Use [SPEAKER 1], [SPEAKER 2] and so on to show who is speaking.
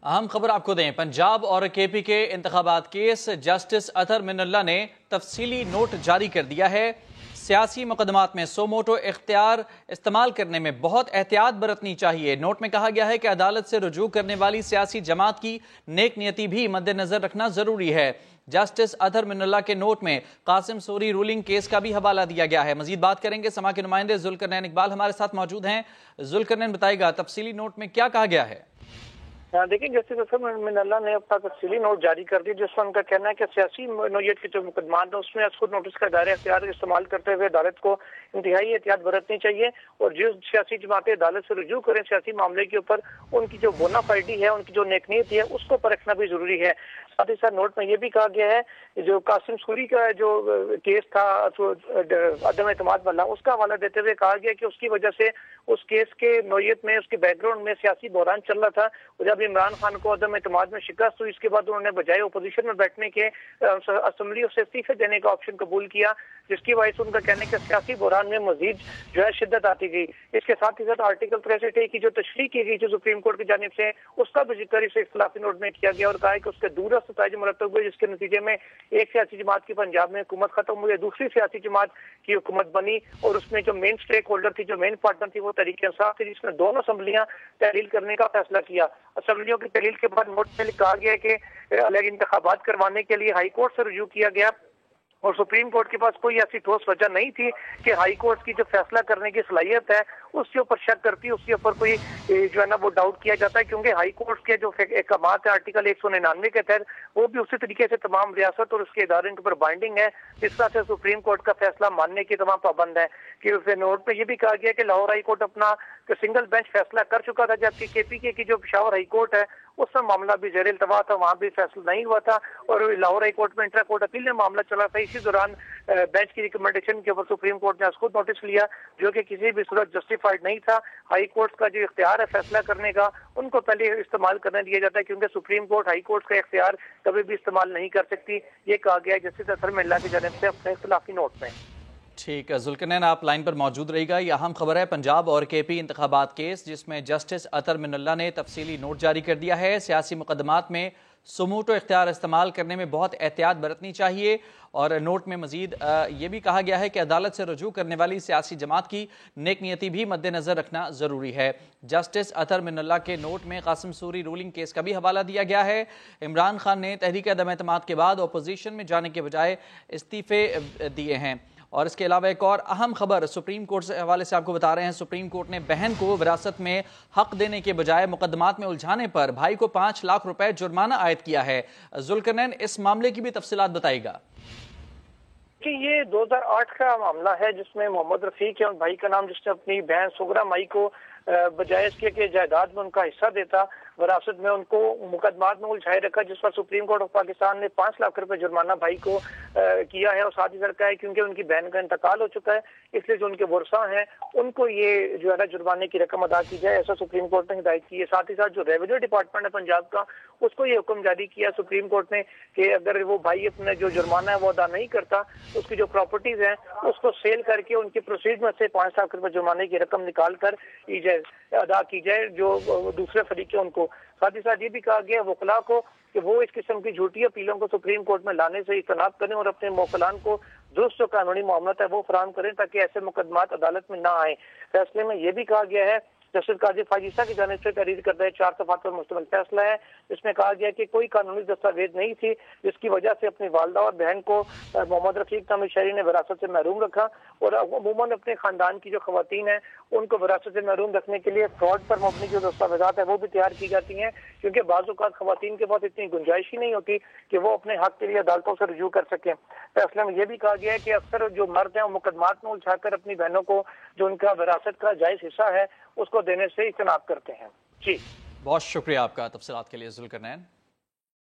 [SPEAKER 1] اہم خبر آپ کو دیں، پنجاب اور کے پی کے انتخابات کیس جسٹس اطہر من اللہ نے تفصیلی نوٹ جاری کر دیا ہے۔ سیاسی مقدمات میں سو موٹو اختیار استعمال کرنے میں بہت احتیاط برتنی چاہیے۔ نوٹ میں کہا گیا ہے کہ عدالت سے رجوع کرنے والی سیاسی جماعت کی نیک نیتی بھی مد نظر رکھنا ضروری ہے۔ جسٹس اطہر من اللہ کے نوٹ میں قاسم سوری رولنگ کیس کا بھی حوالہ دیا گیا ہے۔ مزید بات کریں گے، سما کے نمائندے ذوالقرنین اقبال ہمارے ساتھ موجود ہیں۔ ذوالقرنین بتائے گا تفصیلی نوٹ میں کیا کہا گیا ہے؟
[SPEAKER 2] دیکھیں، جسٹس اطہر من اللہ نے اپنا تفصیلی نوٹ جاری کر دی، جس میں ان کا کہنا ہے کہ سیاسی نوعیت کے جو مقدمات ہیں اس میں خود نوٹس کا دائرہ اختیار استعمال کرتے ہوئے عدالت کو انتہائی احتیاط برتنی چاہیے، اور جو سیاسی جماعتیں عدالت سے رجوع کریں سیاسی معاملے کے اوپر، ان کی جو بونا فائڈی ہے، ان کی جو نیک نیت ہے، اس کو پرکھنا بھی ضروری ہے۔ ساتھ ہی ساتھ نوٹ میں یہ بھی کہا گیا ہے جو قاسم سوری کا جو کیس تھا عدم اعتماد والا، اس کا حوالہ دیتے ہوئے کہا گیا کہ اس کی وجہ سے اس کیس کے نوعیت میں، اس کے بیک گراؤنڈ میں سیاسی بحران چل رہا تھا، اور جب عمران خان کو عدم اعتماد میں شکست ہوئی، اس کے بعد انہوں نے بجائے اپوزیشن میں بیٹھنے کے اسمبلی سے استعفے دینے کا آپشن قبول کیا، جس کی وجہ سے ان کا کہنا ہے کہ سیاسی بحران میں مزید جو ہے شدت آتی گئی۔ اس کے ساتھ ہی ساتھ آرٹیکل 63 کی جو تشریح کی گئی جو سپریم کورٹ کی جانب سے، اس کا بھی ذکر اس اختلافی نوٹ میں کیا گیا، اور کہا ہے کہ اس کے دورست نتائج مرتب ہوئے، جس کے نتیجے میں ایک سیاسی جماعت کی پنجاب میں حکومت ختم ہوئی، دوسری سیاسی جماعت کی حکومت بنی، اور اس میں جو مین سٹیک ہولڈر تھی، جو مین پارٹنر تھی، وہ تحریک انصاف تھی، جس نے دونوں اسمبلیاں تحلیل کرنے کا فیصلہ کیا۔ اسمبلیوں کی تحلیل کے بعد نوٹ میں کہا گیا کہ الگ انتخابات کروانے کے لیے ہائی کورٹ سے رجوع کیا گیا، اور سپریم کورٹ کے پاس کوئی ایسی ٹھوس وجہ نہیں تھی کہ ہائی کورٹ کی جو فیصلہ کرنے کی صلاحیت ہے اس کے اوپر شک کرتی، اس کے اوپر کوئی جو ہے نا وہ ڈاؤٹ کیا جاتا ہے، کیونکہ ہائی کورٹ کے جو احکامات ہیں آرٹیکل 199 کے تحت، وہ بھی اسی طریقے سے تمام ریاست اور اس کے اداروں کے اوپر بائنڈنگ ہے، جس طرح سے سپریم کورٹ کا فیصلہ ماننے کی تمام پابند ہے۔ کہ نوٹ میں یہ بھی کہا گیا کہ لاہور ہائی کورٹ اپنا سنگل بینچ فیصلہ کر چکا تھا، جبکہ کے پی کے کی جو پشاور ہائی کورٹ ہے اس میں معاملہ بھی زیر التوا تھا، وہاں بھی فیصلہ نہیں ہوا تھا، اور لاہور ہائی کورٹ میں انٹرا کورٹ اپیل میں معاملہ چلا تھا۔ اسی دوران بینچ کی ریکمنڈیشن کے اوپر سپریم کورٹ نے خود نوٹس لیا، جو کہ کسی بھی صورت جسٹیفائڈ نہیں تھا۔ ہائی کورٹ کا جو اختیار ہے فیصلہ کرنے کا، ان کو پہلے استعمال کرنے دیا جاتا ہے، کیونکہ سپریم کورٹ ہائی کورٹ کا اختیار کبھی بھی استعمال نہیں کر سکتی، یہ کہا گیا ہے جسٹس اطہر من اللہ کی جانب سے اپنے اختلافی نوٹ میں۔
[SPEAKER 1] ٹھیک ہے ذوالقرنین، آپ لائن پر موجود رہے گا۔ یہ اہم خبر ہے پنجاب اور کے پی انتخابات کیس، جس میں جسٹس اطہر من اللہ نے تفصیلی نوٹ جاری کر دیا ہے۔ سیاسی مقدمات میں سموٹو اختیار استعمال کرنے میں بہت احتیاط برتنی چاہیے، اور نوٹ میں مزید یہ بھی کہا گیا ہے کہ عدالت سے رجوع کرنے والی سیاسی جماعت کی نیک نیتی بھی مد نظر رکھنا ضروری ہے۔ جسٹس اطہر من اللہ کے نوٹ میں قاسم سوری رولنگ کیس کا بھی حوالہ دیا گیا ہے۔ عمران خان نے تحریک عدم اعتماد کے بعد اپوزیشن میں جانے کے بجائے استعفے دیے ہیں۔ اور اس کے علاوہ ایک اور اہم خبر سپریم کورٹ سے حوالے سے آپ کو بتا رہے ہیں، سپریم کورٹ نے بہن کو وراثت میں حق دینے کے بجائے مقدمات میں الجھانے پر بھائی کو 5 لاکھ روپے جرمانہ عائد کیا ہے۔ ذوالقرنین، اس معاملے کی بھی تفصیلات بتائے گا۔
[SPEAKER 2] کہ یہ 2008 کا معاملہ ہے، جس میں محمد رفیق ہے، بھائی کا نام، جس نے اپنی بہن سغرا مائی کو بجائے اس کے کہ جائیداد میں ان کا حصہ دیتا، وراثت میں ان کو مقدمات میں الجھائے رکھا، جس پر سپریم کورٹ آف پاکستان نے 5 لاکھ روپے جرمانہ بھائی کو کیا ہے، اور ساتھ ہی ساتھ کہا ہے کیونکہ ان کی بہن کا انتقال ہو چکا ہے، اس لیے جو ان کے ورثاء ہیں ان کو یہ جو ہے نا جرمانے کی رقم ادا کی جائے، ایسا سپریم کورٹ نے ہدایت کی ہے۔ ساتھ ہی ساتھ جو ریونیو ڈپارٹمنٹ ہے پنجاب کا، اس کو یہ حکم جاری کیا سپریم کورٹ نے کہ اگر وہ بھائی اپنا جو جرمانہ ہے وہ ادا نہیں کرتا، اس کی جو پراپرٹیز ہیں اس کو سیل کر کے ان کی پروسیڈ میں سے 5 لاکھ روپے جرمانے کی رقم نکال کر ادا کی جائے جو دوسرے فریق ہیں ان کو۔ ساتھ ہی ساتھ یہ بھی کہا گیا وکلاء کو کہ وہ اس قسم کی جھوٹی اپیلوں کو سپریم کورٹ میں لانے سے اجتناب کریں، اور اپنے موکلان کو درست جو قانونی معاملات ہے وہ فراہم کریں، تاکہ ایسے مقدمات عدالت میں نہ آئیں۔ فیصلے میں یہ بھی کہا گیا ہے، جسٹس قاضی فاضل کی جانب سے تحریر کردہ 4 صفحات پر مشتمل فیصلہ ہے، جس میں کہا گیا کہ کوئی قانونی دستاویز نہیں تھی جس کی وجہ سے اپنی والدہ اور بہن کو محمد رفیق نامی شہری نے وراثت سے محروم رکھا، اور عموماً اپنے خاندان کی جو خواتین ہیں ان کو وراثت سے محروم رکھنے کے لیے فراڈ پر مبنی جو دستاویزات ہیں وہ بھی تیار کی جاتی ہیں، کیونکہ بعض اوقات خواتین کے پاس اتنی گنجائش ہی نہیں ہوتی کہ وہ اپنے حق کے لیے عدالتوں سے رجوع کر سکیں۔ فیصلے میں یہ بھی کہا گیا ہے کہ اکثر جو مرد ہیں وہ مقدمات میں الجھا کر اپنی بہنوں کو جو ان کا وراثت کا جائز حصہ ہے اس کو دینے سے اجتناب کرتے ہیں۔ جی
[SPEAKER 1] بہت شکریہ آپ کا تفصیلات کے لیے ذوالقرنین۔